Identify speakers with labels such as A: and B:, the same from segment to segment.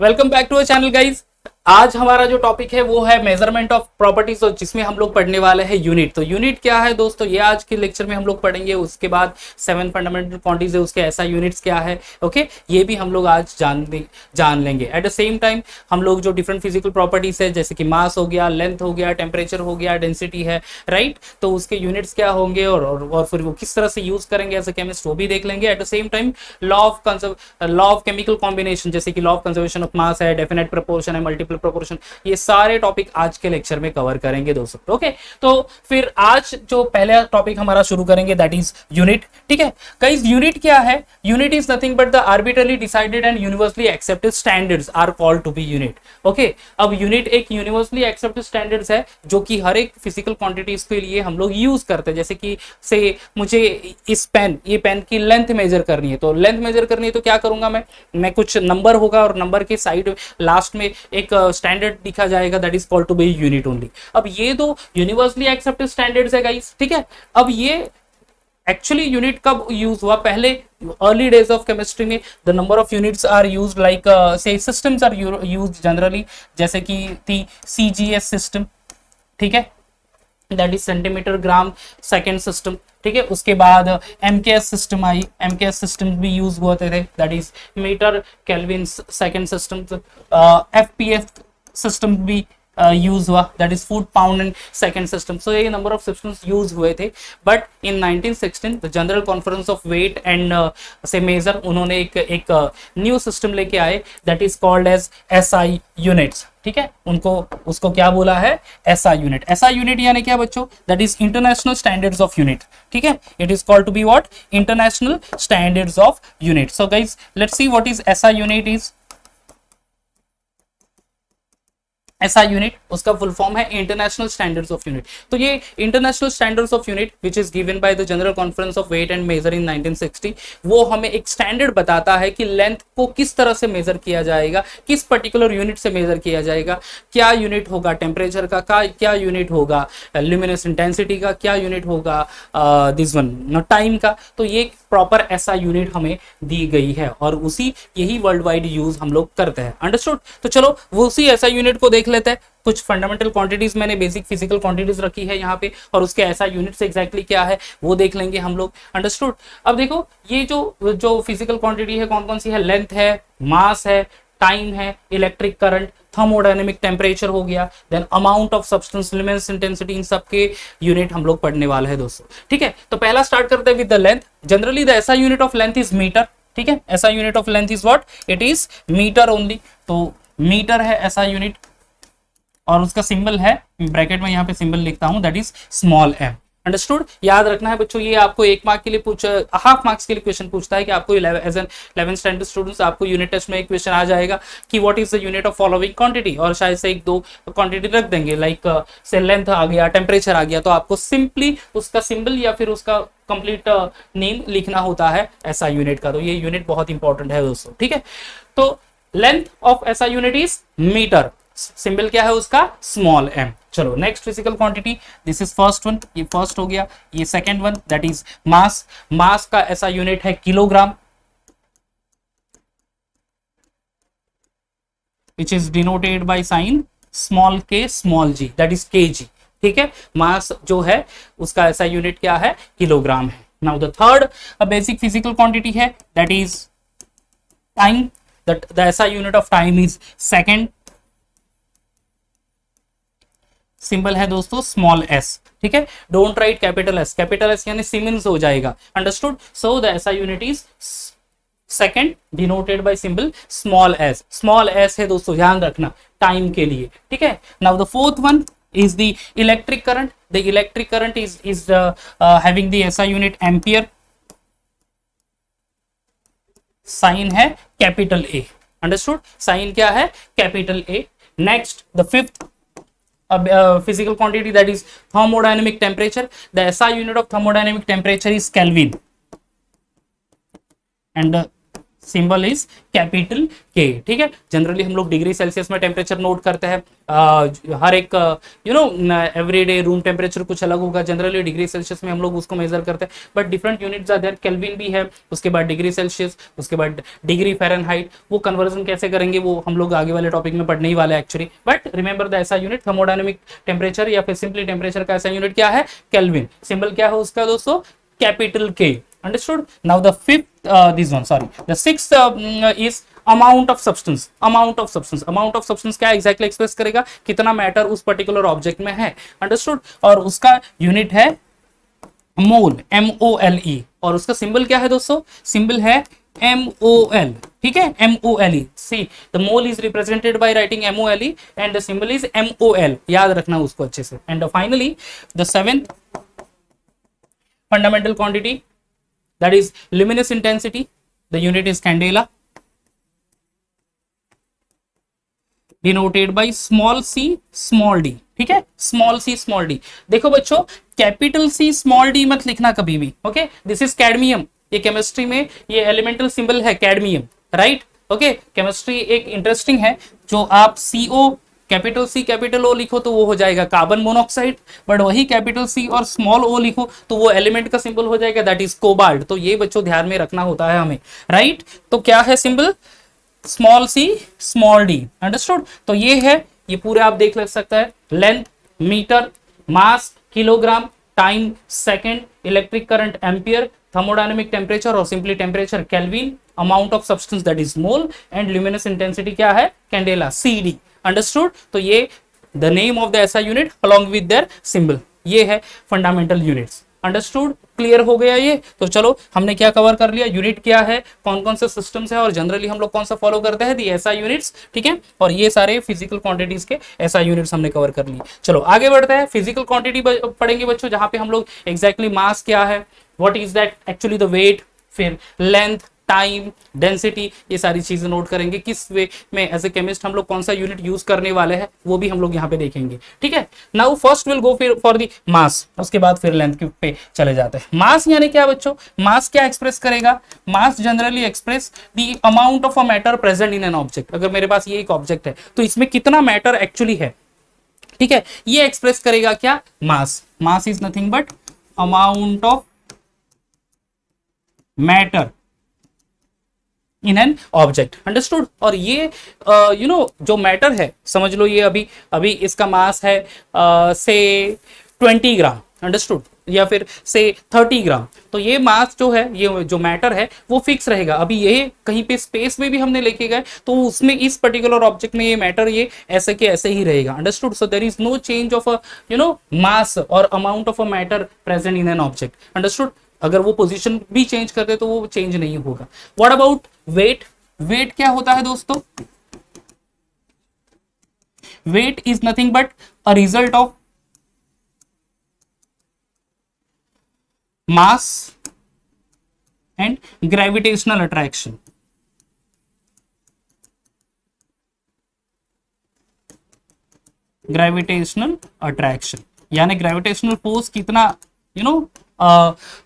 A: Welcome back to our channel guys. आज हमारा जो टॉपिक है वो है मेजरमेंट ऑफ प्रॉपर्टीज, और जिसमें हम लोग पढ़ने वाले हैं यूनिट। तो यूनिट क्या है दोस्तों, ये आज के लेक्चर में हम लोग पढ़ेंगे। उसके बाद 7 फंडामेंटल क्वांटिटीज है, उसके ऐसा यूनिट्स क्या है, ओके, ये भी हम लोग आज जान लेंगे। एट द सेम टाइम हम लोग जो डिफरेंट फिजिकल प्रॉपर्टीज है, जैसे कि मास हो गया, लेंथ हो गया, टेम्परेचर हो गया, डेंसिटी है, राइट, तो उसके यूनिट्स क्या होंगे और फिर वो किस तरह से यूज करेंगे एज ए केमिस्ट, वो भी देख लेंगे। Eight the same time law of chemical combination, जैसे कि लॉ ऑफ कंजर्वेशन ऑफ मास है, डेफिनेट प्रोपोर्शन है, मल्टीपल प्रोपोर्शन, ये सारे टॉपिक आज के लेक्चर में कवर करेंगे दोस्तों। ओके, तो फिर आज जो पहला टॉपिक हमारा शुरू करेंगे दैट इज यूनिट। ठीक है गाइस, यूनिट क्या है? Unit is nothing but the arbitrarily decided and universally accepted standards are called to be unit. Okay, अब यूनिट एक यूनिवर्सली एक्सेप्टेड स्टैंडर्ड्स है जो कि हर एक फिजिकल क्वांटिटीज के लिए हम लोग यूज करते हैं। जैसे कि से मुझे इस ये पेन की लेंथ मेजर करनी है, तो लेंथ मेजर करनी है तो क्या करूंगा मैं कुछ नंबर होगा और नंबर के साइड लास्ट में एक स्टैंडर्ड दिखा जाएगा, that is called to be unit only. अब ये दो यूनिवर्सली एक्सेप्टेड स्टैंडर्ड्स है गाइस, ठीक है। अब ये एक्चुअली यूनिट कब यूज हुआ? पहले अर्ली डेज ऑफ केमिस्ट्री में the number of units are used like से सिस्टम्स आर यूज्ड जनरली, जैसे कि थी सीजीएस सिस्टम, ठीक है, that is centimetre gram second system, ठीक है। उसके बाद एमकेएस सिस्टम आई, एमकेएस सिस्टम भी यूज होते थे, that is metre kelvin second system. FPS system भी यूज हुआ, that is foot pound and second system. So ये नंबर ऑफ सिस्टम्स यूज हुए थे, but in 1916 the general conference of weight and से measure, उन्होंने एक न्यू सिस्टम लेके आए, that is called as SI units, ठीक है। उसको क्या बोला है? SI unit. एसआई यूनिट यानी क्या बच्चों? That is international standards of unit, ठीक है। It is called to be what? International standards of unit. So guys, let's see what is SI unit is. SI unit उसका full form है international standards of unit. तो ये international standards of unit which is given by the general conference of weight and measure in 1960, वो हमें एक standard बताता है कि लेंथ को किस तरह से मेजर किया जाएगा, किस पर्टिकुलर यूनिट से मेजर किया जाएगा, क्या यूनिट होगा टेम्परेचर का, क्या यूनिट होगा ल्यूमिनस इंटेंसिटी का, क्या यूनिट होगा दिस वन टाइम का। तो ये प्रॉपर ऐसा यूनिट हमें दी गई है और यही वर्ल्ड वाइड यूज हम लोग करते हैं। अंडरस्टूड? तो चलो वो उसी ऐसा यूनिट को देख लेते हैं। कुछ फंडामेंटल क्वांटिटीज मैंने बेसिक फिजिकल क्वांटिटीज रखी है यहाँ पे, और उसके ऐसा यूनिट्स एग्जैक्टली क्या है वो देख लेंगे हम लोग। अंडरस्टूड? अब देखो, ये जो फिजिकल क्वांटिटी है कौन कौन सी है? लेंथ है, मास है, टाइम है, इलेक्ट्रिक करंट, थर्मोडायनेमिक टेम्परेचर हो गया, then amount of substance, luminous intensity, इन सब के यूनिट हम लोग पढ़ने वाले हैं दोस्तों, ठीक है। तो पहला स्टार्ट करते हैं with the length. Generally the SI unit of length is metre, ठीक है। SI unit of length is what? It is metre only. तो मीटर है ऐसा यूनिट, और उसका सिंबल है, ब्रैकेट में यहाँ पे सिंबल लिखता हूं, that is small M. Understood? याद रखना है बच्चों, ये आपको 1 मार्क के लिए हाफ मार्क्स के लिए क्वेश्चन पूछता है कि आपको as an 11th standard students आपको यूनिट टेस्ट में एक क्वेश्चन आ जाएगा कि what is the unit of following quantity, और शायद से 1-2 क्वांटिटी रख देंगे, लाइक से लेंथ आ गया, टेम्परेचर आ गया, तो आपको सिंपली उसका सिंबल या फिर उसका कंप्लीट नेम लिखना होता है ऐसा यूनिट का। तो ये यूनिट बहुत इंपॉर्टेंट है दोस्तों, ठीक है। तो length of SI unit is metre, symbol क्या है उसका? Small m. चलो next physical quantity, this is first one, ये फर्स्ट हो गया। ये second one, that is mass. Mass का ऐसा यूनिट है kilogram, which is denoted by sign small k small g, that is kg, ठीक है। मास जो है उसका ऐसा यूनिट क्या है? किलोग्राम है। Now the third basic physical quantity है, that is time. The SI unit of time is second, symbol है दोस्तों स्मॉल एस, ठीक है। Don't write capital S, capital S यानी सीमेंस हो जाएगा। Understood? So the SI unit is second, denoted by symbol small S. Small S है दोस्तों, ध्यान रखना टाइम के लिए, ठीक है। Now the fourth one is the electric current. The electric current is having the SI unit ampere, sign है capital A. Understood? Sign क्या है? Capital A. Next the fifth physical quantity, that is thermodynamic temperature. The SI unit of thermodynamic temperature is Kelvin, and the symbol is capital के। ठीक है, generally हम लोग degree Celsius में temperature note करते हैं। हर एक एवरीडे रूम टेम्परेचर कुछ अलग होगा, जनरली डिग्री सेल्सियस में हम लोग उसको मेजर करते हैं, but different units are there. Kelvin भी है, उसके बाद डिग्री सेल्सियस, उसके बाद डिग्री फ़ारेनहाइट। वो कन्वर्जन कैसे करेंगे वो हम लोग आगे वाले टॉपिक में पढ़ने ही वाले actually. But remember the SI unit thermodynamic temperature या फिर सिंपली टेम्परेचर का ऐसा यूनिट क्या है, केल्विन। सिंबल क्या है उसका दोस्तों, कैपिटल के। Understood? Now the fifth, the sixth is amount of substance. Amount of substance. Amount of substance क्या exactly express करेगा, कितना मैटर उस पर्टिकुलर ऑब्जेक्ट में है। Understood? और उसका यूनिट है मोल, MOLE। और उसका सिंबल क्या है दोस्तों, सिंबल है MOL। ठीक है, MOLE। See, the mole is represented by writing MOLE and the symbol is MOL। याद रखना उसको अच्छे से। And finally, the seventh fundamental quantity, that is luminous intensity. The unit is candela, denoted by small c small d। ठीक है, small c small d। देखो बच्चों, capital C small d मत लिखना कभी भी। Okay, this is cadmium. ये chemistry में ये एलिमेंटल सिंबल है कैडमियम, राइट। ओके, केमिस्ट्री एक इंटरेस्टिंग है। जो आप CO capital C capital O लिखो तो वो हो जाएगा कार्बन मोनोऑक्साइड, बट वही कैपिटल C और स्मॉल o लिखो तो वो एलिमेंट का सिंबल हो जाएगा, दैट इज कोबाल्ट। तो ये बच्चों ध्यान में रखना होता है हमें, राइट। तो क्या है symbol, small c small d। Understood? तो ये है, ये पूरे आप देख ले सकता है, length metre, mass kilogram, time second, electric current ampere, thermodynamic temperature और simply temperature kelvin, amount of substance that is mole, and luminous intensity क्या है, कैंडेला, CD। अंडरस्टूड? तो ये the name of the SI unit along with their symbol, ये है fundamental units. Understood? Clear हो गया ये? तो चलो हमने क्या कवर कर लिया, यूनिट क्या है, कौन कौन से सिस्टम्स है और जनरली हम लोग कौन सा फॉलो करते हैं, दी ऐसा यूनिट्स। ठीक है, और ये सारे फिजिकल क्वांटिटीज के ऐसा यूनिट्स हमने कवर कर लिए। चलो आगे बढ़ते हैं, फिजिकल क्वांटिटी पढ़ेंगे बच्चों, जहां पे हम लोग एग्जैक्टली मास क्या है, what is that actually the weight, फिर लेंथ, टाइम, डेंसिटी, ये सारी चीजें नोट करेंगे। किस वे में एज ए केमिस्ट हम लोग कौन सा यूनिट यूज करने वाले हैं वो भी हम लोग यहाँ पे देखेंगे। ठीक है, नाउ फर्स्ट विल गो फिर फॉर दी मास, उसके बाद फिर लेंथ पे चले जाते हैं। मास यानी क्या बच्चों, मास क्या एक्सप्रेस करेगा, mass generally express the amount of a matter present in an object. अगर मेरे पास ये एक ऑब्जेक्ट है तो इसमें कितना मैटर एक्चुअली है, ठीक है, ये एक्सप्रेस करेगा क्या, mass. Mass is nothing but amount of matter in an object. Understood? और ये जो मैटर है, समझ लो ये अभी इसका मास है से 20 ग्राम। अंडरस्टूड? या फिर से 30 ग्राम। तो ये मास जो है, ये जो मैटर है वो फिक्स रहेगा। अभी ये कहीं पे स्पेस में भी हमने लेके गए तो उसमें इस पर्टिकुलर ऑब्जेक्ट में ये मैटर ये ऐसे के ऐसे ही रहेगा। Understood? So there is no change of mass और amount of a matter present in an object. Understood? अगर वो पोजीशन भी चेंज कर दे तो वो चेंज नहीं होगा। What about wait? वेट क्या होता है दोस्तों, weight is nothing but a result of mass and gravitational attraction। Gravitational attraction यानी ग्रेविटेशनल फोर्स कितना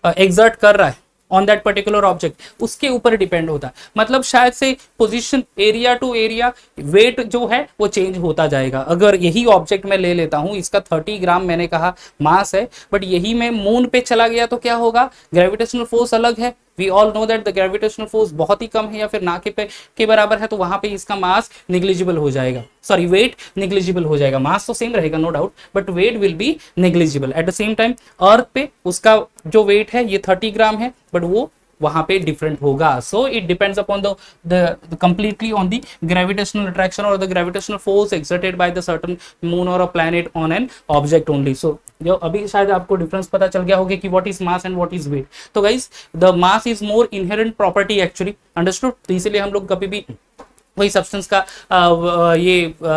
A: एग्जर्ट कर रहा है ऑन दैट पर्टिकुलर ऑब्जेक्ट, उसके ऊपर डिपेंड होता है। मतलब शायद से position area to area weight जो है वो चेंज होता जाएगा। अगर यही ऑब्जेक्ट मैं ले लेता हूं, इसका 30 ग्राम मैंने कहा मास है, बट यही मैं मून पे चला गया तो क्या होगा, ग्रेविटेशनल फोर्स अलग है। We all know that the gravitational force बहुत ही कम है या फिर ना के बराबर है, तो वहां पे इसका मास निग्लिजिबल हो जाएगा, सॉरी वेट निग्लिजिबल हो जाएगा। मास तो सेम रहेगा no doubt, but weight will be negligible. At the same time earth पे उसका जो वेट है ये 30 ग्राम है, बट वो वहां पे डिफरेंट होगा। So it depends upon the completely on the gravitational attraction और the gravitational force exerted by the certain moon और a planet on an object only. So जो अभी शायद आपको डिफरेंस पता चल गया होगा कि what is mass and what is weight. तो guys the mass is more inherent property actually. Understood? तो इसीलिए हम लोग कभी भी वही सब्सटेंस का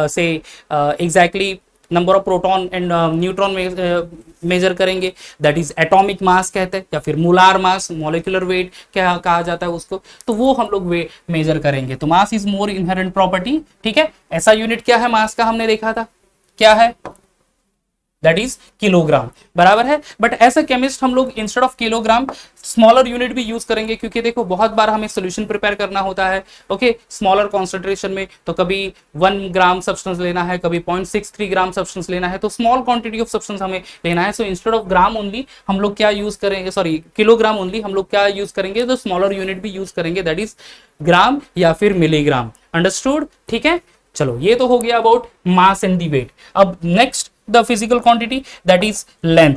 A: से exactly number of proton and neutron measure करेंगे, दैट इज एटॉमिक मास कहते हैं, या फिर मोलार मास, मॉलिक्यूलर वेट क्या कहा जाता है उसको, तो वो हम लोग वे मेजर करेंगे। तो मास इज मोर इनहेरेंट प्रॉपर्टी। ठीक है, ऐसा यूनिट क्या है मास का, हमने देखा था क्या है, दैट इज किलोग्राम, बराबर है। बट एज अ केमिस्ट हम लोग instead of kilogram smaller unit भी यूज करेंगे, क्योंकि देखो बहुत बार हमें सोल्यूशन प्रिपेयर करना होता है ओके स्मॉलर कॉन्सेंट्रेशन में, तो कभी 1 ग्राम सब्सटेंस लेना है, कभी 0.63 ग्राम सब्सटेंस लेना है, तो स्मॉल क्वांटिटी ऑफ सब्सटेंस हमें लेना है। So instead of gram only हम लोग क्या यूज करेंगे, सॉरी किलोग्राम ओनली हम लोग क्या यूज करेंगे, तो स्मॉलर यूनिट भी यूज करेंगे, दैट इज ग्राम या फिर मिलीग्राम। अंडरस्टूड, ठीक है। चलो ये तो हो गया about mass and the weight. अब next the physical quantity that is length.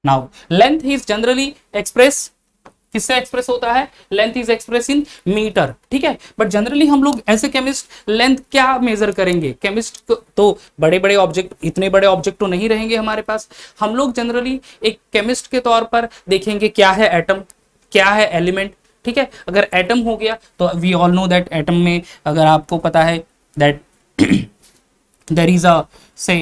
A: Now length is generally express, किससे एक्सप्रेस होता है, length is express in metre, ठीक है। बट जनरली हम लोग एज ए केमिस्ट लेंथ क्या मेजर करेंगे, केमिस्ट तो बड़े बड़े ऑब्जेक्ट, इतने बड़े ऑब्जेक्ट तो नहीं रहेंगे हमारे पास, हम लोग जनरली एक केमिस्ट के तौर पर देखेंगे क्या है एटम, क्या है एलिमेंट, ठीक है। अगर एटम हो गया तो we all know that atom में अगर आपको पता है दैट देयर इज अ से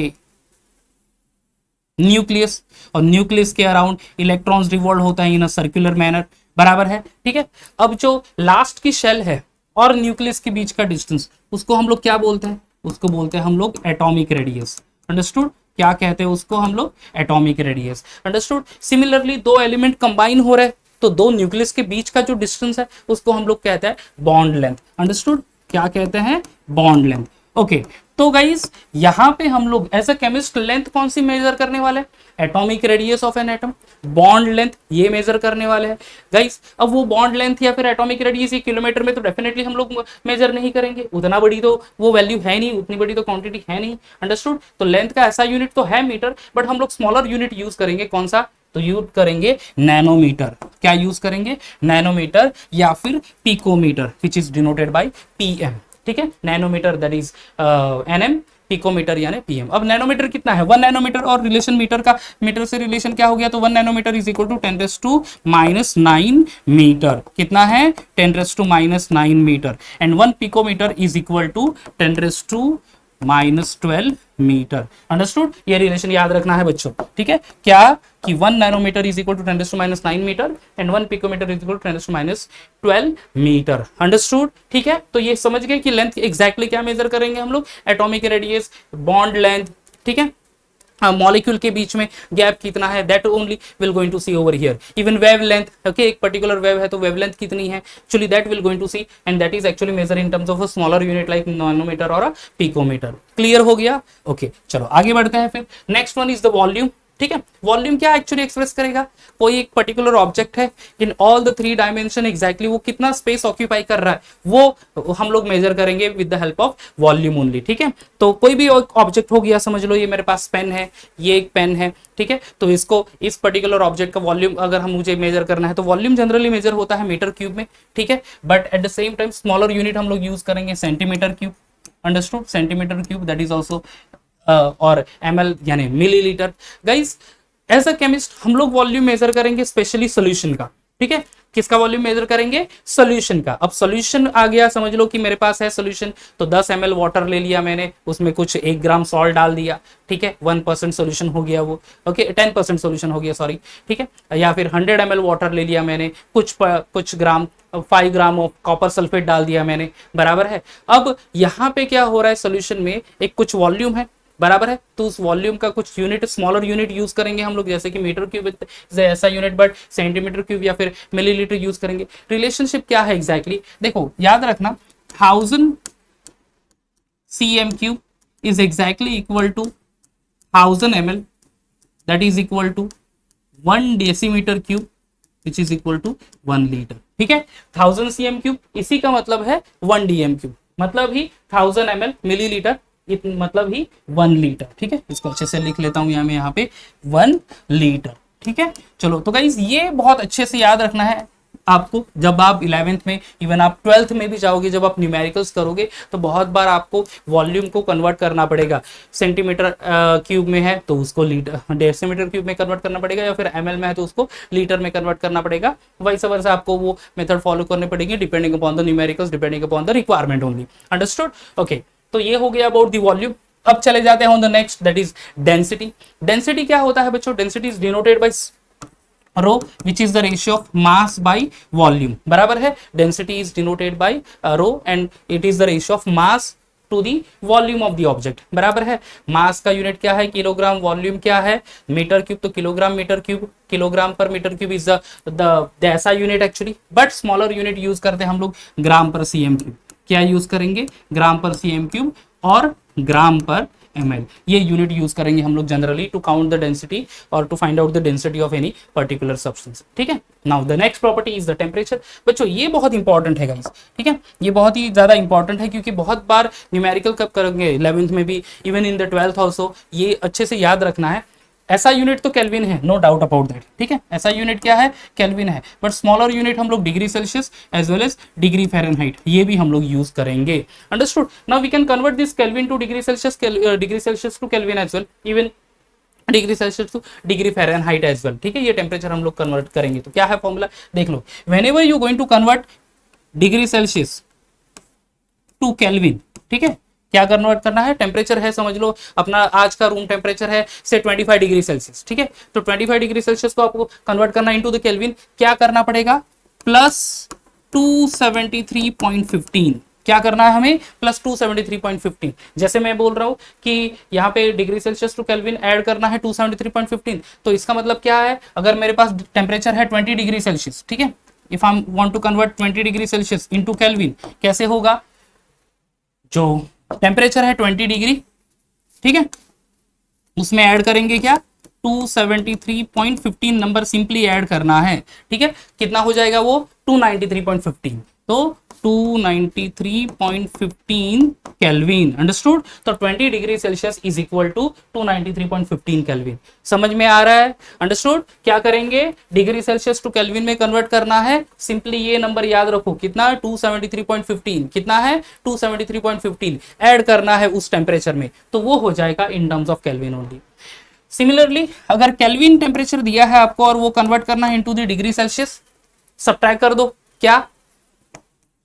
A: न्यूक्लियस, और न्यूक्लियस के अराउंड इलेक्ट्रॉन्स रिवॉल्व होता है इन अ सर्कुलर मैनर, बराबर है, ठीक है। अब जो लास्ट की शेल है और न्यूक्लियस के बीच का डिस्टेंस, उसको हम लोग क्या बोलते हैं, उसको बोलते हैं हम लोग एटॉमिक रेडियस। अंडरस्टूड, क्या कहते हैं उसको हम लोग, एटॉमिक रेडियस। अंडरस्टूड। सिमिलरली दो एलिमेंट कंबाइन हो रहे तो दो न्यूक्लियस के बीच का जो डिस्टेंस है उसको हम लोग कहते हैं बॉन्ड लेंथ। अंडरस्टूड, क्या कहते हैं, बॉन्ड लेंथ। ओके, तो गाइस यहां पे हम लोग एज अ केमिस्ट लेंथ कौन सी मेजर करने वाले हैं, atomic radius of an atom, bond length ये मेजर करने वाले हैं गाइस। अब वो बॉन्ड लेंथ या फिर एटॉमिक रेडियस ये किलोमीटर में तो डेफिनेटली हम लोग मेजर नहीं करेंगे, उतना बड़ी तो वो वैल्यू है नहीं, उतनी बड़ी तो क्वांटिटी है नहीं। अंडरस्टूड, तो लेंथ का ऐसा यूनिट तो है मीटर, बट हम लोग स्मॉलर यूनिट यूज करेंगे, कौन सा, तो यूज करेंगे नैनोमीटर। क्या यूज करेंगे, नैनोमीटर या फिर picometre, which is denoted by PM, ठीक है। Nanometre that is NM, picometre यानी पीएम। अब नैनोमीटर कितना है, 1 नैनोमीटर, और रिलेशन मीटर का, मीटर से रिलेशन क्या हो गया, तो 1 nanometre is equal to 10⁻⁹ metre. कितना है, 10⁻⁹ metre. And 1 picometre is equal to 10⁻12 metre. Understood, ये रिलेशन याद रखना है बच्चों, ठीक है। क्या कि 1 nanometre is equal to 10⁻⁹ metre and 1 picometre is equal to 10⁻12 metre. Understood, ठीक है। तो ये समझ गए कि लेंथ एग्जैक्टली क्या मेजर करेंगे हम लोग, एटॉमिक रेडियस, बॉन्ड लेंथ, ठीक है। मॉलिक्यूल के बीच में गैप कितना है, that only will going to see over here. Even wave length, okay, एक पर्टिकुलर वेव है तो वेव लेंथ कितनी है, actually that will going to see, and that is actually measure in terms of a smaller unit like nanometre और a picometre. Clear हो गया, okay. चलो आगे बढ़ते हैं फिर। Next one is the volume, ठीक है। वॉल्यूम क्या एक्चुअली एक्सप्रेस करेगा, कोई एक पर्टिकुलर ऑब्जेक्ट है in all the 3 dimension exactly वो कितना स्पेस ऑक्यूपाई कर रहा है, वो हम लोग मेजर करेंगे with the help of volume only, ठीक है। तो कोई भी ऑब्जेक्ट हो गया, समझ लो ये मेरे पास पेन है, ये एक पेन है, ठीक है। तो इसको, इस पर्टिकुलर ऑब्जेक्ट का वॉल्यूम अगर हम मुझे मेजर करना है तो वॉल्यूम जनरली मेजर होता है मीटर क्यूब में, ठीक है। But at the same time smaller unit हम लोग यूज करेंगे centimetre cube. Understood, centimetre cube that is also और ml यानी millilitre. Guys as a chemist हम लोग वॉल्यूम मेजर करेंगे स्पेशली सोल्यूशन का, ठीक है। किसका वॉल्यूम मेजर करेंगे, सोल्यूशन का। अब सोल्यूशन आ गया, समझ लो कि मेरे पास है सोल्यूशन, तो 10 ml वाटर ले लिया मैंने, उसमें कुछ 1 ग्राम सॉल्ट डाल दिया, ठीक है। 1% सोल्यूशन हो गया वो, ओके, 10% सोल्यूशन हो गया, सॉरी, ठीक है। या फिर 100 ml वाटर ले लिया मैंने, कुछ ग्राम 5 ग्राम ऑफ कॉपर सल्फेट डाल दिया मैंने, बराबर है। अब यहाँ पे क्या हो रहा है, सोल्यूशन में एक कुछ वॉल्यूम है, बराबर है। तो उस वॉल्यूम का कुछ यूनिट, स्मॉलर यूनिट यूज करेंगे हम लोग, जैसे कि मीटर क्यूब ऐसा यूनिट, बट सेंटीमीटर क्यूब या फिर मिलीलीटर यूज करेंगे। रिलेशनशिप क्या है एग्जैक्टली, देखो याद रखना, 1000 cm³ is exactly equal to 1000 ml, that is equal to 1 decimetre cube which is equal to 1 litre, ठीक है। 1000 cm³, इसी का मतलब है 1 dm³, मतलब ही 1000 ml, मिलीलीटर मतलब ही 1 लीटर, ठीक है। इसको अच्छे से लिख लेता हूं यहाँ पे 1 लीटर, ठीक है। चलो तो गाइज ये बहुत अच्छे से याद रखना है आपको, जब आप 11th में, इवन आप 12th में भी जाओगे, जब आप न्यूमेरिकल्स करोगे तो बहुत बार आपको वॉल्यूम को कन्वर्ट करना पड़ेगा। सेंटीमीटर क्यूब में है तो उसको लीटर, डेसीमीटर क्यूब में कन्वर्ट करना पड़ेगा, या फिर ml में है तो उसको लीटर में कन्वर्ट करना पड़ेगा। वैसे वर्षा आपको वो मेथड फॉलो करने पड़ेंगे depending upon the numericals, depending upon the requirement only. Understood, okay. तो ये हो गया अबाउट द वॉल्यूम। अब चले जाते हैं on the next, that is density. Density क्या होता है बच्चों, density is denoted by rho which is the ratio of mass by volume, बराबर है। Density is denoted by rho and it is the ratio of mass to the volume of the object, बराबर है। मास का unit क्या है kilogram, volume क्या है metre cube, तो kilogram metre cube, kilogram per metre cube is the SI unit actually, but smaller unit use करते हैं हम लोग ग्राम पर सीएम क्यूब। क्या यूज करेंगे, ग्राम पर सीएम क्यूब और ग्राम पर ml, ये यूनिट यूज करेंगे हम लोग generally to count the density और to find out the density of any particular substance, ठीक है। Now the next property is the temperature. बच्चों ये बहुत इंपॉर्टेंट है गाइस, ठीक है, ये बहुत ही ज्यादा इंपॉर्टेंट है क्योंकि बहुत बार न्यूमेरिकल कब करेंगे 11th में भी, even in the 12th also, ये अच्छे से याद रखना है। ऐसा यूनिट तो केल्विन है, नो डाउट अबाउट दैट, ठीक है, ऐसा यूनिट क्या है केल्विन है, बट स्मॉलर यूनिट हम लोग degree Celsius as well as degree Fahrenheit ये भी हम लोग यूज करेंगे, understood. Now we can convert this kelvin to degree Celsius to kelvin as well, even degree Celsius to degree Fahrenheit as well, ठीक है, ये टेम्परेचर हम लोग कन्वर्ट करेंगे। तो क्या है फॉर्मूला देख लो, whenever you going to convert degree Celsius to kelvin, ठीक है, क्या कन्वर्ट करना है, टेम्परेचर है, समझ लो अपना आज का रूम टेम्परेचर है से 25 डिग्री सेल्सियस, ठीक है, तो 25 डिग्री सेल्सियस को आपको कन्वर्ट करना इनटू द केल्विन, क्या करना पड़ेगा प्लस 273.15, क्या करना है हमें प्लस 273.15। जैसे मैं बोल रहा हूं कि यहाँ पे degree Celsius to kelvin add करना है 273.15, तो इसका मतलब क्या है, अगर मेरे पास टेम्परेचर है 20 डिग्री सेल्सियस, ठीक है, if I want to convert 20 degree Celsius into kelvin, कैसे होगा, जो टेम्परेचर है 20 डिग्री, ठीक है, उसमें ऐड करेंगे क्या 273.15 नंबर सिंपली ऐड करना है, ठीक है, कितना हो जाएगा वो 293.15, तो 293.15 केल्विन, अंडरस्टूड। तो 20 degree Celsius is equal to 293.15 kelvin, समझ में आ रहा है, अंडरस्टूड। क्या करेंगे, डिग्री सेल्सियस टू केल्विन में कन्वर्ट करना है, सिंपली ये नंबर याद रखो, कितना 273.15, कितना है 273.15 ऐड करना है उस टेम्परेचर में, तो वो हो जाएगा इन terms of kelvin only. Similarly अगर केल्विन टेम्परेचर दिया है आपको और वो कन्वर्ट करना है into the degree Celsius, subtract कर दो, क्या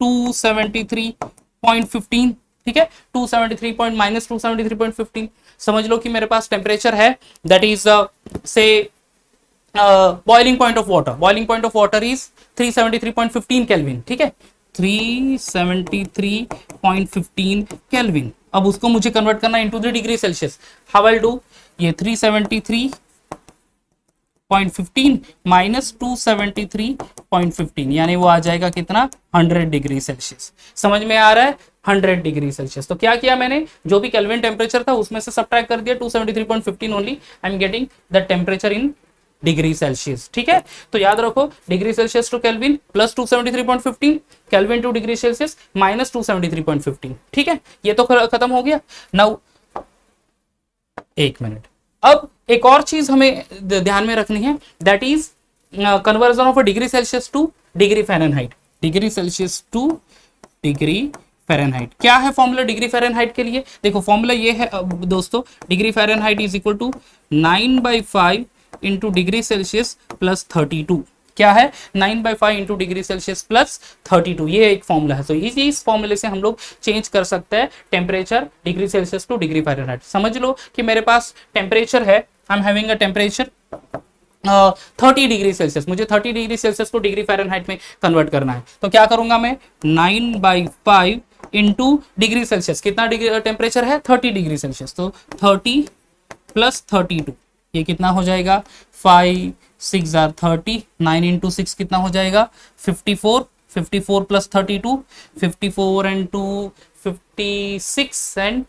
A: 273.15, ठीक है, 273 माइनस 273.15, समझ लो कि मेरे पास टेम्परेचर है दैट इज से boiling point of water, boiling point of water is 373.15 kelvin, ठीक है, 373.15 केल्विन। अब उसको मुझे कन्वर्ट करना into the degree Celsius, how will do, ये 373.15 माइनस 273.15 यानी वो आ जाएगा कितना 100 डिग्री सेल्सियस, समझ में आ रहा है 100 डिग्री सेल्सियस। तो क्या किया मैंने, जो भी केल्विन टेम्परेचर था उसमें से सब्ट्रैक्ट कर दिया 273.15 only, I am getting the temperature in degree Celsius, ठीक है। तो याद रखो degree Celsius to kelvin plus 273.15, kelvin to degree Celsius minus 273.15, ठीक है, ये तो खत्म हो गया। नाउ एक मिनट, अब एक और चीज हमें ध्यान में रखनी है, that is conversion of a degree Celsius to degree Fahrenheit, degree Celsius to degree Fahrenheit. क्या है फॉर्मूला डिग्री फ़ारेनहाइट के लिए, देखो फॉर्मूला ये है दोस्तों, degree Fahrenheit is equal to 9/5 into degree Celsius plus 32, क्या है 9/5 इंटू डिग्री सेल्सियस प्लस 32, ये एक फॉर्मूला है। तो इस फॉर्मूले से हम लोग चेंज कर सकते हैं temperature degree Celsius to degree Fahrenheit. समझ लो कि मेरे पास टेम्परेचर है, I am having a temperature 30 degree Celsius, मुझे 30 डिग्री सेल्सियस को डिग्री फ़ारेनहाइट में कन्वर्ट करना है, तो क्या करूंगा मैं 9/5 इंटू डिग्री सेल्सियस, कितना डिग्री टेम्परेचर है 30 डिग्री सेल्सियस, तो 30 प्लस 32 ये कितना हो जाएगा 5 6 आर 30, 9 इंटू 6 कितना हो जाएगा 54, 54 plus 32, 54 and 2 56 and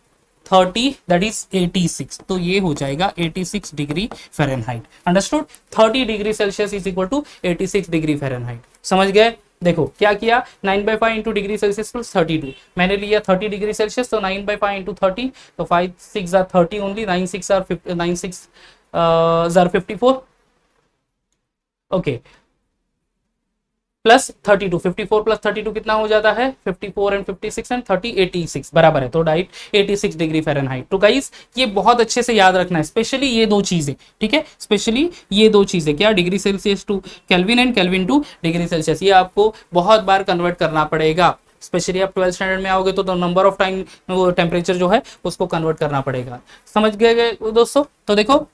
A: 30 that is 86, तो ये हो जाएगा 86 degree Fahrenheit, understood. 30 degree Celsius is equal to 86 degree Fahrenheit, समझ गए। देखो क्या किया 9/5 इंटू डिग्री सेल्सियस प्लस 32, मैंने लिया 30 डिग्री सेल्सियस, तो 9/5 इंटू 30, तो 5 6 आर 30 ओनली, 9 6 आर 54, ओके, प्लस 32, 54 प्लस 32 कितना हो जाता है 54 एंड 56 एंड 30 86 बराबर है, तो डाइट 86 डिग्री फ़ारेनहाइट। तो गाइस ये बहुत अच्छे से याद रखना है, स्पेशली ये दो चीजें, ठीक है, स्पेशली ये दो चीजें, क्या degree Celsius to kelvin and kelvin to degree Celsius, ये आपको बहुत बार कन्वर्ट करना पड़ेगा, स्पेशली आप 12th स्टैंडर्ड में आओगे तो नंबर ऑफ टाइम वो टेम्परेचर जो है उसको कन्वर्ट करना पड़ेगा, समझ गए दोस्तों। तो देखो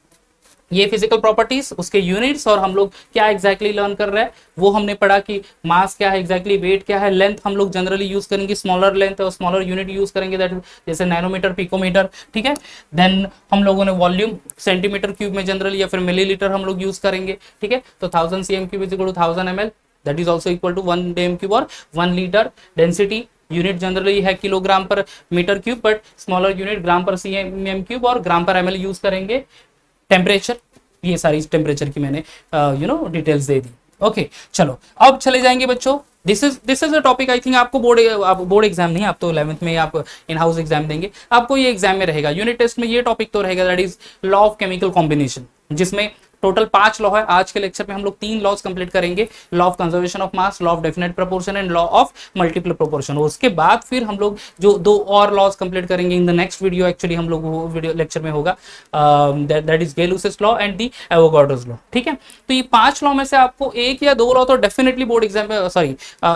A: ये फिजिकल प्रॉपर्टीज, उसके यूनिट्स, और हम लोग क्या एग्जैक्टली लर्न कर रहे हैं वो हमने पढ़ा कि मास क्या है एग्जैक्टली, वेट क्या है, लेंथ हम लोग जनरली यूज करेंगे स्मॉलर लेंथ और स्मॉलर यूनिट यूज करेंगे, दैट जैसे नैनोमीटर, पिकोमीटर, ठीक है। देन हम लोगों ने वॉल्यूम सेंटीमीटर क्यूब में जनरली या फिर मिलीलीटर हम लोग यूज करेंगे, ठीक है। तो 1000 cm cube is equal to 1000 ml, that is also equal to 1 dm cube और 1 लीटर। डेंसिटी यूनिट जनरली है kilogram per metre cube, but smaller unit gram per cm cube और ग्राम पर ml यूज करेंगे। Temperature, ये सारी temperature की मैंने details दे दी। Okay चलो अब चले जाएंगे बच्चों, this is a topic I think आपको बोर्ड एग्जाम नहीं, आप तो 11th में आप इन हाउस एग्जाम देंगे, आपको ये एग्जाम में रहेगा, यूनिट टेस्ट में ये टॉपिक तो रहेगा, that is law of chemical combination, जिसमें टोटल 5 लॉ है। आज के लेक्चर में हम लोग 3 लॉज कंप्लीट करेंगे, law of conservation of mass, law of definite proportion and law of multiple proportion. उसके बाद फिर हम लोग जो 2 और लॉज कंप्लीट करेंगे in the next video, actually हम लोग वो वीडियो लेक्चर में होगा, that is Gay Lussac's law and the Avogadro's law, ठीक है। तो ये 5 लॉ में से आपको 1 या 2 लॉ तो डेफिनेटली बोर्ड एग्जाम में, सॉरी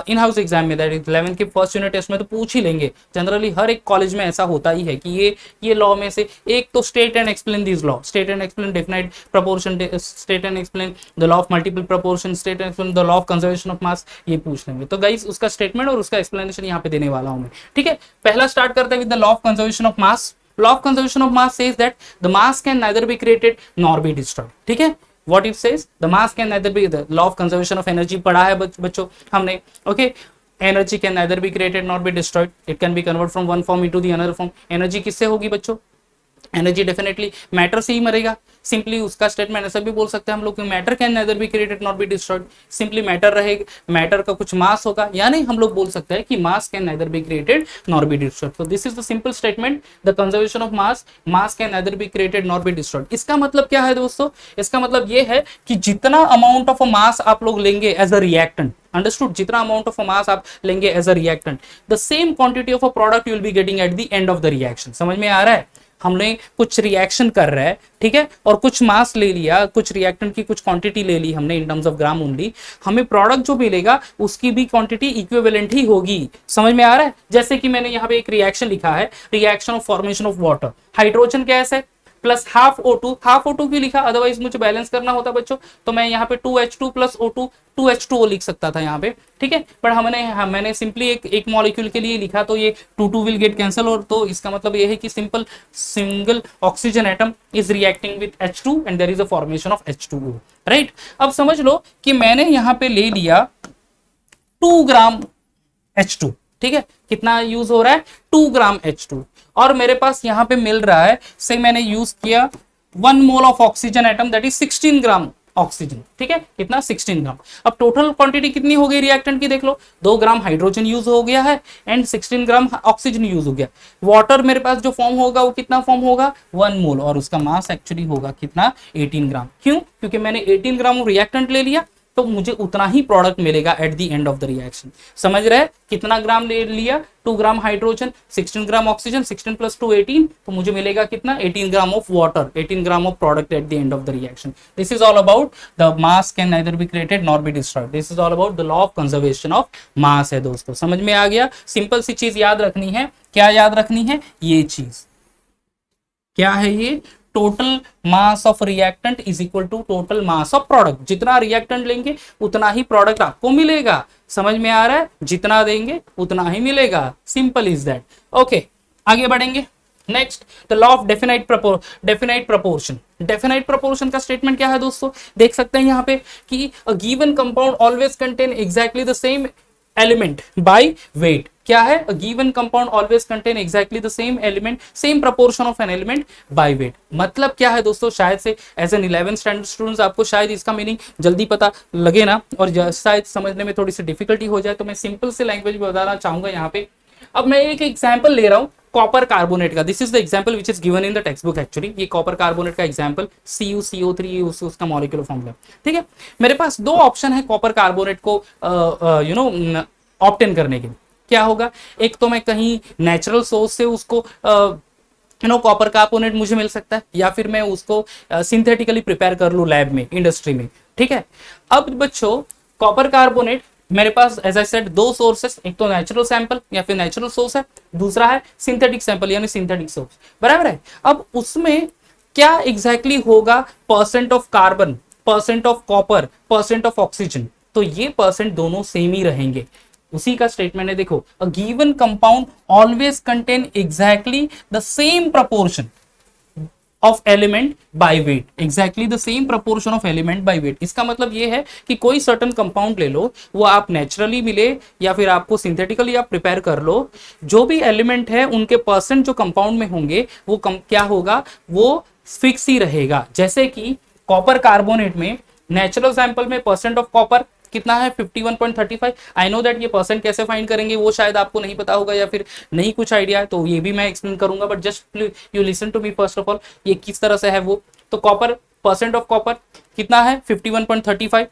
A: इन हाउस एग्जाम में, दैट इज 11th के फर्स्ट यूनिट टेस्ट में तो पूछ ही लेंगे। जनरली हर एक कॉलेज में ऐसा होता ही है कि ये लॉ में से एक तो state and explain this law, state and explain definite proportion, state and the law of multiple proportion, state and explain the law of conservation of mass, ये पूछ लेंगे। तो गाइस उसका स्टेटमेंट और उसका एक्सप्लेनेशन यहाँ पे देने वाला हूं मैं, ठीक है। पहला स्टार्ट करते हैं with the law of conservation of mass. Law of conservation of mass says that the mass can neither be created nor be destroyed, ठीक है। What it says, the mass can neither be, the law of conservation of energy पढ़ा है बच्चों हमने, okay. Energy can neither be created nor be destroyed, it can be convert from one form into the another form. Energy किससे होगी बच्चों, energy definitely matter से ही मरेगा। Simply उसका स्टेटमेंट ऐसा भी बोल सकते हैं हम लोग, matter can neither be created not be destroyed, simply matter रहेगा, मैटर का कुछ मास होगा, यानी हम लोग बोल सकते हैं कि mass can neither be created not be destroyed. तो this is the simple statement, the conservation of mass, mass can neither be created not be destroyed. इसका मतलब क्या है दोस्तों, इसका मतलब ये है कि जितना अमाउंट ऑफ मास आप लोग लेंगे एज अ रिएक्टेंट, अंडरस्टूड, जितना अमाउंट ऑफ मास आप लेंगे as a reactant, the same quantity of a product you will be getting at the end of the reaction. समझ में आ रहा है, हमने कुछ रिएक्शन कर रहा है, ठीक है, और कुछ मास ले लिया, कुछ रिएक्टेंट की कुछ क्वांटिटी ले ली हमने इन टर्म्स ऑफ ग्राम ओनली, हमें प्रोडक्ट जो मिलेगा उसकी भी क्वांटिटी इक्विवेलेंट ही होगी। समझ में आ रहा है, जैसे कि मैंने यहाँ पे एक रिएक्शन लिखा है, reaction of formation of water, hydrogen gas है plus half O2, half O2 क्यों लिखा, अदरवाइज मुझे बैलेंस करना होता बच्चों, तो मैं यहाँ पे 2H2 प्लस O2 2H2O लिख सकता था यहाँ पे, ठीक है, पर मैंने सिंपली एक मॉलिक्यूल के लिए लिखा, तो ये 2 विल गेट कैंसिल, और तो इसका मतलब ये है कि single oxygen atom is reacting with H2 and there is a formation of H2O, right. अब समझ लो कि मैंने यहाँ पे ले लिया 2 ग्राम H2, ठीक है, कितना यूज हो रहा है 2 ग्राम H2, और मेरे पास यहाँ पे मिल रहा है, से मैंने यूज किया 1 mole of oxygen atom, that is 16 gram oxygen, ठीक है, कितना 16 ग्राम। अब टोटल क्वांटिटी कितनी हो गई रिएक्टेंट की, देख लो, 2 ग्राम हाइड्रोजन यूज हो गया है एंड 16 ग्राम ऑक्सीजन यूज हो गया। वाटर मेरे पास जो फॉर्म होगा वो कितना फॉर्म होगा 1 मोल, और उसका मास एक्चुअली होगा कितना 18 ग्राम। क्यों, क्योंकि मैंने 18 ग्राम रिएक्टेंट ले लिया, तो मुझे उतना ही प्रोडक्ट मिलेगा eight the end of the reaction. समझ रहे, कितना ग्राम ले लिया, 2 gram hydrogen, 16 gram oxygen, 16 plus 2 18, तो मुझे मिलेगा कितना 18 gram of water, 18 gram of product at the end of the reaction. This is all about the mass can neither be created nor be destroyed, this is all about the law of conservation of मास है दोस्तों। समझ में आ गया, simple सी चीज याद रखनी है, क्या याद रखनी है, ये चीज क्या है, ये total mass of reactant is equal to total mass of product. जितना रिएक्टेंट लेंगे उतना ही प्रोडक्ट आपको मिलेगा। समझ में आ रहा है, जितना देंगे उतना ही मिलेगा, सिंपल इज दैट। ओके, आगे बढ़ेंगे। Next, the law of definite proportion. Definite proportion का स्टेटमेंट क्या है दोस्तों, देख सकते हैं यहाँ पे कि a given compound always contain exactly the same element by weight. क्या है, a given compound always contain exactly the same element, same proportion of an element by weight। मतलब क्या है दोस्तों, शायद से as an 11th standard students आपको शायद इसका मीनिंग जल्दी पता लगे ना, और शायद समझने में थोड़ी सी डिफिकल्टी हो जाए, तो मैं सिंपल से लैंग्वेज में बताना चाहूंगा यहाँ पे। अब मैं एक एग्जाम्पल ले रहा हूँ कॉपर कार्बोनेट का, this is the example which is given in the text book actually. ये कॉपर कार्बोनेट का एग्जाम्पल, CuCO3 उसका मॉलिक्यूलर फॉर्मूला, ठीक है। मेरे पास 2 ऑप्शन है कॉपर कार्बोनेट को ऑब्टेन करने के। क्या होगा, एक तो मैं कहीं नेचुरल सोर्स से उसको कॉपर कार्बोनेट मुझे मिल सकता है, या फिर मैं उसको सिंथेटिकली प्रिपेयर कर लूँ लैब में, इंडस्ट्री में, ठीक है। अब बच्चों कॉपर कार्बोनेट मेरे पास एज आई सेड 2 सोर्सेस, एक तो नेचुरल सैंपल या फिर नेचुरल सोर्स है, दूसरा है सिंथेटिक सैंपल यानी सिंथेटिक सोर्स, बराबर है। अब उसमें क्या एग्जैक्टली होगा percent of carbon, percent of copper, percent of oxygen, तो ये परसेंट दोनों सेम ही रहेंगे। उसी का स्टेटमेंट है, देखो a given compound always contain exactly the same proportion of element by weight, exactly the same proportion of element by weight. इसका मतलब ये है कि कोई सर्टन कंपाउंड ले लो, वो आप नेचुरली मिले या फिर आपको सिंथेटिकली आप प्रिपेयर कर लो, जो भी एलिमेंट है उनके परसेंट जो कंपाउंड में होंगे वो क्या होगा, वो फिक्स ही रहेगा। जैसे कि कॉपर कार्बोनेट में नेचुरल सैंपल में परसेंट ऑफ कॉपर कितना है 51.35। आई नो दैट ये परसेंट कैसे फाइंड करेंगे वो शायद आपको नहीं पता होगा या फिर नहीं कुछ आइडिया है, तो ये भी मैं एक्सप्लेन करूंगा, but just you listen to me first of all, ये किस तरह से है वो। तो कॉपर, परसेंट ऑफ कॉपर कितना है 51.35,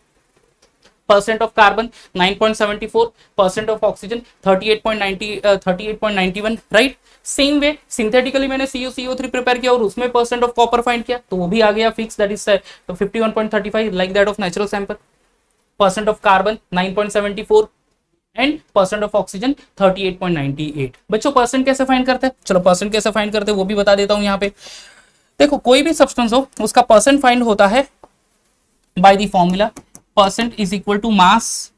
A: percent of carbon 9.74, percent of oxygen 38.91, right. Same way synthetically मैंने CO3 प्रिपेयर किया और उसमें परसेंट ऑफ कॉपर फाइंड किया, तो वो भी आ गया fix, that is 51.35 like that of natural sample. Percent of carbon 9.74 and percent of oxygen 38.98। बच्चों परसेंट कैसे फाइंड करते हैं, चलो परसेंट कैसे फाइंड करते हैं वो भी बता देता हूं। यहाँ पे देखो कोई भी सब्सटेंस हो उसका परसेंट फाइंड होता है by the formula percent is equal to mass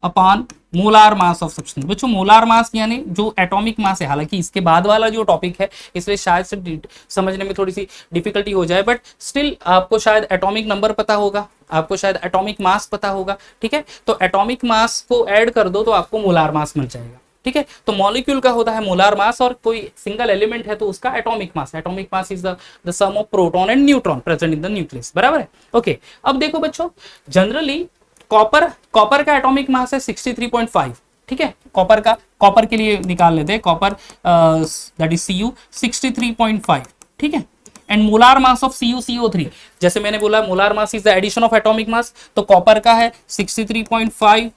A: upon molar mass of substance. बच्चों मोलार मास यानी जो एटॉमिक मास है, हालांकि इसके बाद वाला जो टॉपिक है इसलिए शायद से समझने में थोड़ी सी डिफिकल्टी हो जाए, बट स्टिल आपको शायद एटॉमिक नंबर पता होगा, आपको शायद एटॉमिक मास पता होगा, ठीक है। तो एटॉमिक मास को ऐड कर दो तो आपको मोलार मास मिल जाएगा, ठीक है। तो मॉलिक्यूल का होता है मोलार मास और कोई सिंगल एलिमेंट है तो उसका atomic mass. Atomic mass is the sum of proton and neutron present in the nucleus, बराबर है। ओके, अब देखो बच्चों जनरली कॉपर का एटॉमिक मास है 63.5, ठीक है। कॉपर के लिए निकाल लेते हैं, कॉपर दैट इज Cu 63.5, ठीक है। And molar mass of CuCO3, जैसे मैंने बोला molar mass is the addition of atomic mass, तो कॉपर का है 63.5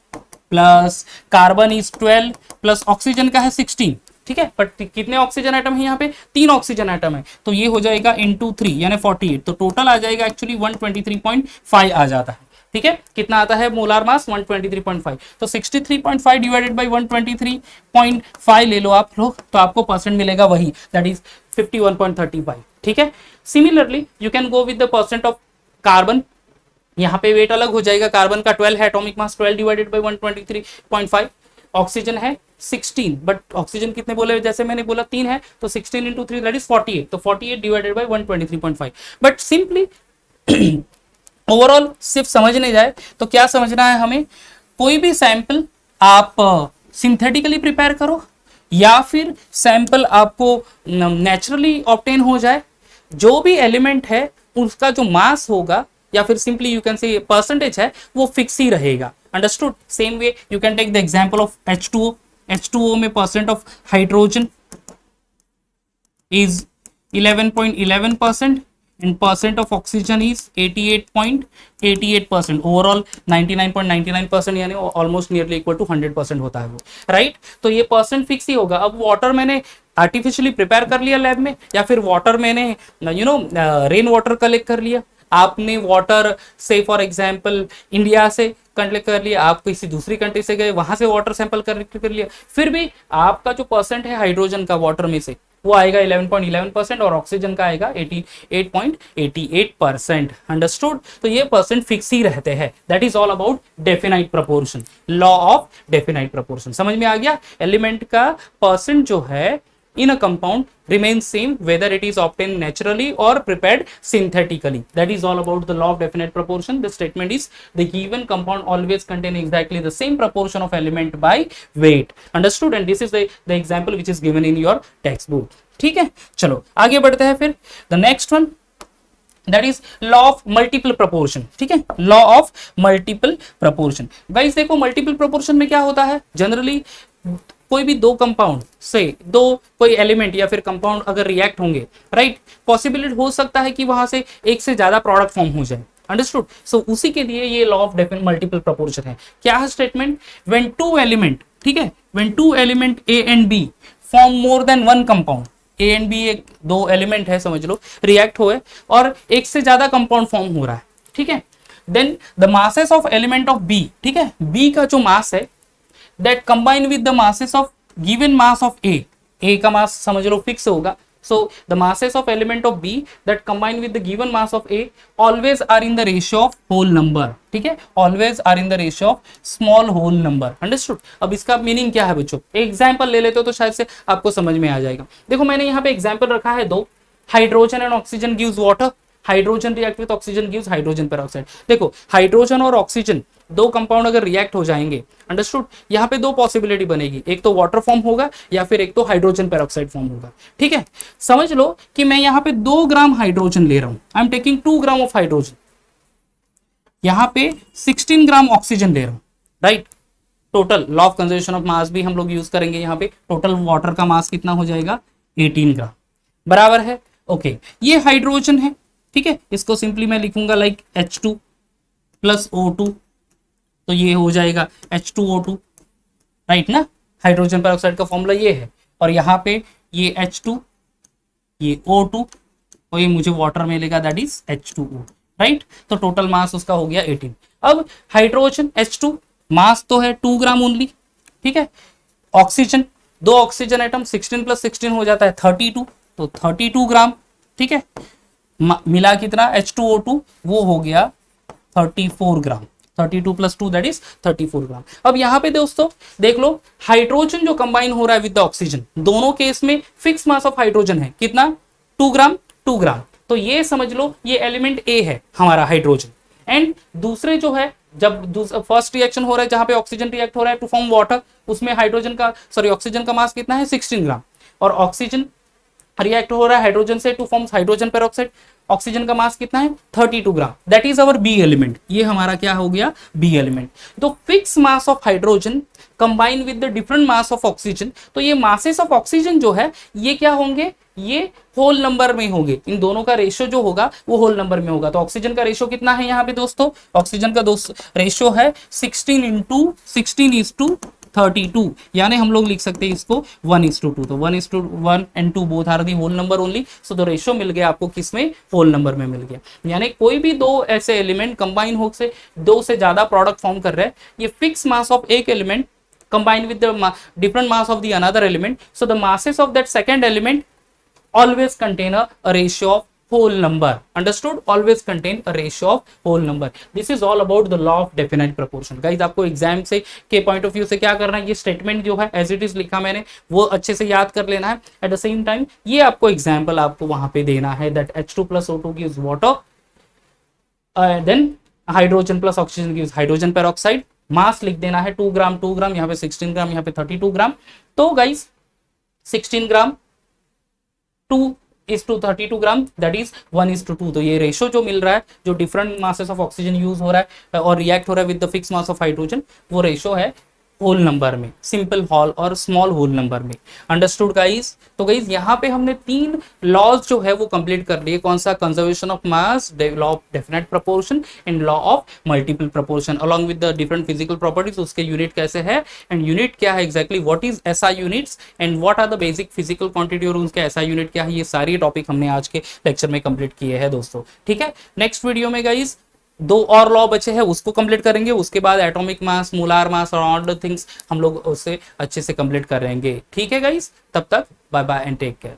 A: plus carbon is 12 plus oxygen का है 16, ठीक है। बट कितने ऑक्सीजन एटम है यहाँ पे, 3 ऑक्सीजन एटम है, तो ये हो जाएगा इंटू 3 यानी 48, तो टोटल आ जाएगा एक्चुअली 123.5 आ जाता है, ठीक है। कितना आता है मोलार मास 123.5, तो 63.5 डिवाइडेड बाय 123.5 ले लो आप लोग, तो आपको परसेंट मिलेगा वही, दैट इज 51.35, ठीक है। Similarly you can go with the percent of carbon, यहाँ पे वेट अलग हो जाएगा, कार्बन का 12 है atomic mass, 12 divided by 123.5, oxygen है 16, बट ऑक्सीजन कितने बोले, जैसे मैंने बोला 3 है, तो 16 इंटू 3 दैट इज 48, तो 48 divided by 123.5। But simply overall सिर्फ समझने जाए तो क्या समझना है हमें, कोई भी सैंपल आप सिंथेटिकली प्रिपेयर करो या फिर सैंपल आपको नेचुरली ऑब्टेन हो जाए, जो भी एलिमेंट है उसका जो मास होगा या फिर simply you can say percentage है वो फिक्स ही रहेगा, understood. Same way you can take the example of H2O में percent of hydrogen is 11.11% and percent of oxygen is 88.88%, overall 99.99% यानी ऑलमोस्ट नियरली इक्वल टू 100% होता है वो, राइट। तो ये परसेंट फिक्स ही होगा। अब वाटर मैंने आर्टिफिशियली प्रिपेयर कर लिया लैब में, या फिर वाटर मैंने रेन वाटर कलेक्ट कर लिया, आपने वाटर से फॉर एग्जांपल इंडिया से कलेक्ट कर लिया, आप किसी दूसरी कंट्री से गए वहां से वाटर सैंपल कलेक्ट कर लिया, फिर भी आपका जो परसेंट है हाइड्रोजन का वाटर में से वो आएगा 11.11% और ऑक्सीजन का आएगा 88.88%, अंडरस्टूड। तो ये परसेंट फिक्स ही रहते हैं, that is all about definite proportion, law of definite proportion. समझ में आ गया, एलिमेंट का परसेंट जो है in a compound remains same whether it is obtained naturally or prepared synthetically, that is all about the law of definite proportion. The statement is the given compound always contain exactly the same proportion of element by weight, understood, and this is the example which is given in your textbook, ठीक है। चलो आगे बढ़ते हैं फिर, the next one that is law of multiple proportion, ठीक है, law of multiple proportion। Guys देखो multiple proportion में क्या होता है, जनरली कोई भी दो कंपाउंड से दो कोई एलिमेंट या फिर कंपाउंड अगर रिएक्ट होंगे, राइट, पॉसिबिलिटी हो सकता है कि वहां से एक से ज्यादा प्रोडक्ट फॉर्म हो जाए, अंडरस्टूड। सो उसी के लिए ये law of definite multiple proportion है। क्या है स्टेटमेंट, व्हेन टू एलिमेंट, ठीक है, when two element A and B form more than one compound, A and B एक दो एलिमेंट है समझ लो, रिएक्ट हुए और एक से ज्यादा कंपाउंड फॉर्म हो रहा है, ठीक है, then the masses of element of B, ठीक है, बी का जो मास है that combine with the masses of given mass of A का मास समझ लो फिक्स होगा. So the masses of element of B that combine with the given mass of A always are in the ratio of whole number. ठीक है, always are in the ratio of small whole number. Understood? अब इसका meaning क्या है बच्चों, example ले लेते हो तो शायद से आपको समझ में आ जाएगा. देखो मैंने यहाँ पे एग्जाम्पल रखा है दो, hydrogen and oxygen gives water, hydrogen react with oxygen gives hydrogen peroxide. देखो हाइड्रोजन और ऑक्सीजन दो कंपाउंड अगर रिएक्ट हो जाएंगे, अंडरस्टूड, यहाँ पे दो पॉसिबिलिटी बनेगी, एक तो वाटर फॉर्म होगा या फिर एक तो हाइड्रोजन पेरोक्साइड फॉर्म होगा. ठीक है, समझ लो कि मैं यहाँ पे 2 ग्राम हाइड्रोजन ले रहा हूं, I am taking 2 gram of hydrogen, यहाँ पे 16 ग्राम ऑक्सीजन ले रहा हूं, right. Total law of conservation of मास भी हम लोग यूज करेंगे. यहाँ पे टोटल वाटर का मास कितना हो जाएगा, 18 ग्राम, बराबर है. ओके, ये हाइड्रोजन है, ठीक है, इसको सिंपली मैं लिखूंगा लाइक H2 प्लस O2, तो ये हो जाएगा H2O2, राइट ना. हाइड्रोजन पेरोक्साइड का फॉर्मूला ये है, और यहाँ पे ये H2, ये O2, और ये मुझे वाटर मिलेगा दैट इज H2O, राइट. तो टोटल मास उसका हो गया 18. अब हाइड्रोजन H2 मास तो है 2 ग्राम ओनली, ठीक है. ऑक्सीजन, दो ऑक्सीजन आइटम 16 प्लस 16 हो जाता है 32, तो 32 ग्राम, ठीक है. मिला कितना H2O2, वो हो गया 34 ग्राम, 32 प्लस 2 दैट इज 34 ग्राम. अब यहाँ पे दोस्तों देख लो, हाइड्रोजन जो कंबाइन हो रहा है विद द ऑक्सीजन, दोनों केस में फिक्स मास ऑफ हाइड्रोजन है कितना, 2 ग्राम 2 ग्राम. तो ये समझ लो ये एलिमेंट ए है हमारा हाइड्रोजन. एंड दूसरे जो है, जब फर्स्ट रिएक्शन हो रहा है जहां पे ऑक्सीजन रिएक्ट हो रहा है टू फॉर्म वाटर, उसमें ऑक्सीजन का मास कितना है 16 ग्राम, और ऑक्सीजन रिएक्ट हो रहा है हाइड्रोजन से two forms hydrogen peroxide, oxygen का मास कितना है 32 gram, that is our B element. ये हमारा क्या हो गया, बी एलिमेंट. तो fix mass of hydrogen combine with the different mass of oxygen, तो ये मासेस ऑफ ऑक्सीजन जो है ये क्या होंगे, ये होल नंबर में होंगे. इन दोनों का रेशियो जो होगा वो होल नंबर में होगा. तो ऑक्सीजन का रेशियो कितना है यहाँ पे दोस्तों, ऑक्सीजन का रेशियो है 16:16:32, यानी हम लोग लिख सकते हैं इसको 1:2. तो 1:1 and 2 both are the whole number only. So the ratio मिल गया आपको किस में, होल नंबर में मिल गया. यानी कोई भी दो ऐसे एलिमेंट कंबाइन हो से दो से ज्यादा प्रोडक्ट फॉर्म कर रहे हैं, ये फिक्स मास ऑफ एक element combined with the different mass of the another element, so the masses of that second element always contain a ratio of whole number. Understood? Always contain a ratio of whole number. This is all about the law of definite proportion. Guys, आपको exam से के point of view से क्या करना है, ये statement जो है एज इट इज लिखा मैंने वो अच्छे से याद कर लेना है. एट द सेम टाइम ये आपको एग्जाम्पल आपको वहां पे देना है that H2 plus O2 gives water, then hydrogen plus oxygen gives hydrogen peroxide. Mass लिख देना है 2 ग्राम 2 ग्राम, यहाँ पे 16 ग्राम, यहाँ पे 32 ग्राम. तो guys 16 gram 2:32 gram that is 1:2. तो ये रेशो जो मिल रहा है, जो different masses of oxygen use हो रहा है और रिएक्ट हो रहा है with the fix mass of hydrogen, वो रेशो है होल नंबर में, सिंपल होल और स्मॉल होल नंबर में. Understood guys. तो गाइस यहाँ पे हमने 3 लॉज जो है वो कंप्लीट कर लिए. कौन सा, conservation of mass, law of definite proportion and law of multiple proportion along with the different physical properties. उसके यूनिट कैसे है एंड यूनिट क्या है exactly, what is SI units and what are the basic physical quantity और उनके SI unit क्या है, ये सारी टॉपिक हमने आज के लेक्चर में कंप्लीट किए हैं दोस्तों. ठीक है, नेक्स्ट वीडियो में गाइस 2 और लॉ बचे हैं, उसको कंप्लीट करेंगे. उसके बाद एटॉमिक मास, मोलार मास और ऑल थिंग्स हम लोग उससे अच्छे से कंप्लीट करेंगे. ठीक है गाइस, तब तक bye bye and take care.